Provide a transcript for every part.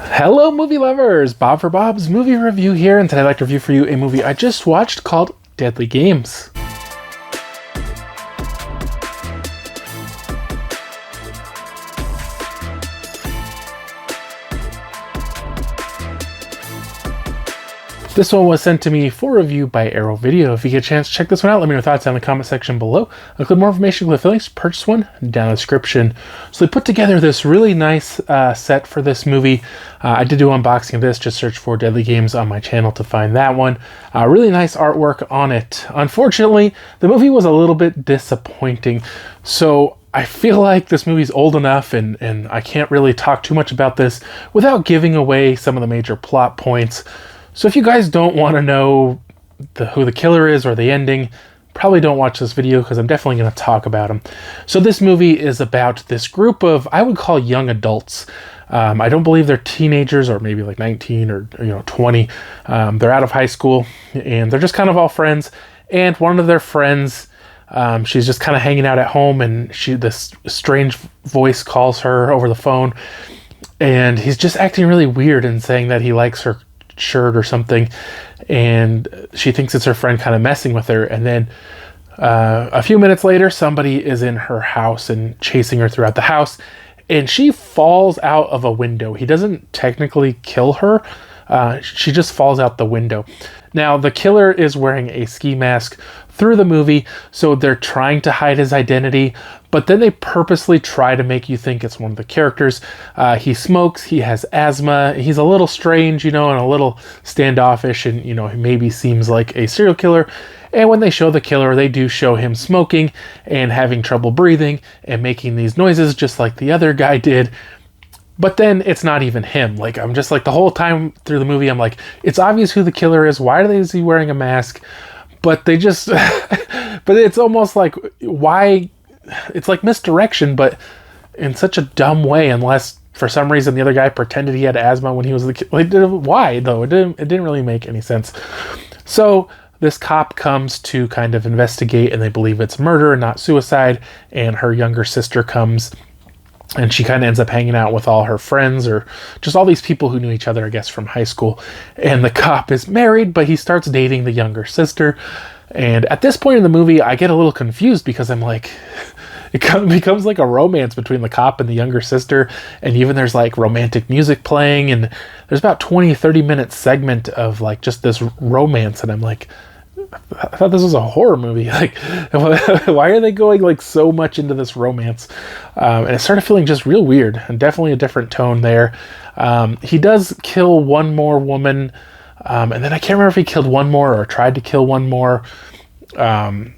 Hello movie lovers, Bob for Bob's movie review here, and today I'd like to review for you a movie I just watched called Deadly Games. This one was sent to me for review by Arrow Video. If you get a chance, check this one out. Let me know your thoughts down in the comment section below. I'll include more information, include links, purchase one down in the description. So they put together this really nice set for this movie. I did do an unboxing of this. Just search for Deadly Games on my channel to find that one. Really nice artwork on it. Unfortunately, the movie was a little bit disappointing. So I feel like this movie's old enough and I can't really talk too much about this without giving away some of the major plot points. So if you guys don't want to know who the killer is or the ending, probably don't watch this video because I'm definitely going to talk about him. So this movie is about this group of, I would call young adults. I don't believe they're teenagers or maybe like 19 or 20. They're out of high school and they're just kind of all friends. And one of their friends, she's just kind of hanging out at home and this strange voice calls her over the phone. And he's just acting really weird and saying that he likes her shirt or something, and she thinks it's her friend kind of messing with her. And then a few minutes later, somebody is in her house and chasing her throughout the house, and she falls out of a window. He doesn't technically kill her, she just falls out the window. Now the killer is wearing a ski mask through the movie, so they're trying to hide his identity, but then they purposely try to make you think it's one of the characters. He smokes, he has asthma, he's a little strange, and a little standoffish, and he maybe seems like a serial killer. And when they show the killer, they do show him smoking and having trouble breathing and making these noises just like the other guy did. But then it's not even him. Like, I'm just like, the whole time through the movie, I'm like, it's obvious who the killer is. Why is he wearing a mask? But they just, but it's almost like, why? It's like misdirection, but in such a dumb way, unless for some reason the other guy pretended he had asthma when he was the killer. Why though? It didn't really make any sense. So this cop comes to kind of investigate, and they believe it's murder and not suicide. And her younger sister comes, and she kind of ends up hanging out with all her friends, or just all these people who knew each other, I guess, from high school. And the cop is married, but he starts dating the younger sister. And at this point in the movie, I get a little confused because I'm like, it becomes like a romance between the cop and the younger sister. And even there's like romantic music playing, and there's about 20-30 minute segment of like just this romance. And I'm like, I thought this was a horror movie. Like, why are they going like so much into this romance? And it started feeling just real weird, and definitely a different tone there. He does kill one more woman, and then I can't remember if he killed one more or tried to kill one more. And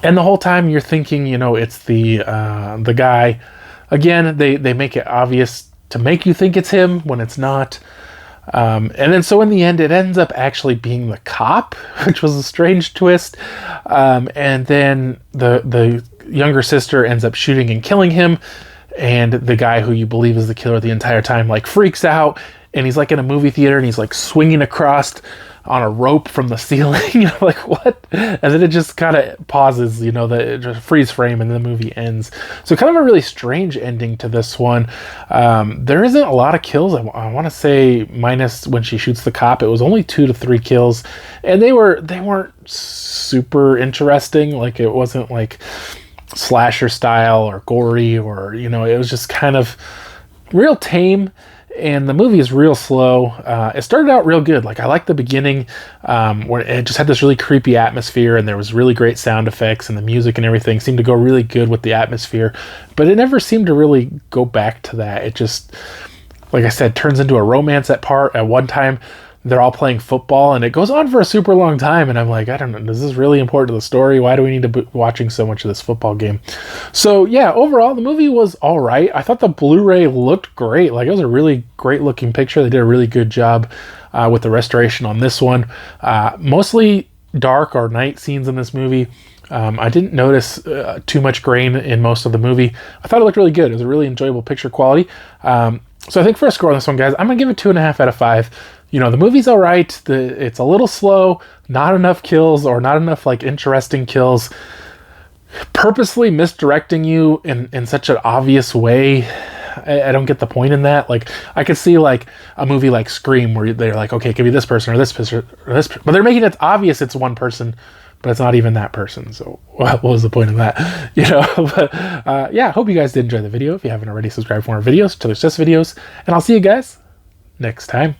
the whole time you're thinking, it's the guy. Again, they make it obvious to make you think it's him when it's not. And then so in the end, it ends up actually being the cop, which was a strange twist. And then the younger sister ends up shooting and killing him. And the guy who you believe is the killer the entire time, like, freaks out. And he's like in a movie theater, and he's like swinging across on a rope from the ceiling. Like, what? And then it just kind of pauses, the just freeze frame, and the movie ends. So kind of a really strange ending to this one. There isn't a lot of kills. I want to say, minus when she shoots the cop, it was only 2 to 3 kills, and they weren't super interesting. Like, it wasn't like slasher style or gory, or it was just kind of real tame. And the movie is real slow. It started out real good. Like, I liked the beginning, where it just had this really creepy atmosphere, and there was really great sound effects, and the music and everything seemed to go really good with the atmosphere. But it never seemed to really go back to that. It just, like I said, turns into a romance at one time. They're all playing football, and it goes on for a super long time. And I'm like, I don't know, is this really important to the story? Why do we need to be watching so much of this football game? So yeah, overall, the movie was all right. I thought the Blu-ray looked great. Like, it was a really great looking picture. They did a really good job with the restoration on this one. Mostly dark or night scenes in this movie. I didn't notice too much grain in most of the movie. I thought it looked really good. It was a really enjoyable picture quality. So I think for a score on this one, guys, I'm going to give it 2.5 out of 5. The movie's all right. It's a little slow, not enough kills, or not enough like interesting kills. Purposely misdirecting you in such an obvious way. I don't get the point in that. Like, I could see like a movie like Scream where they're like, okay, it could be this person or this person or this, but they're making it obvious it's one person, but it's not even that person. So what was the point of that? You know, but yeah, hope you guys did enjoy the video. If you haven't already, subscribe for more videos, Tudor videos, and I'll see you guys next time.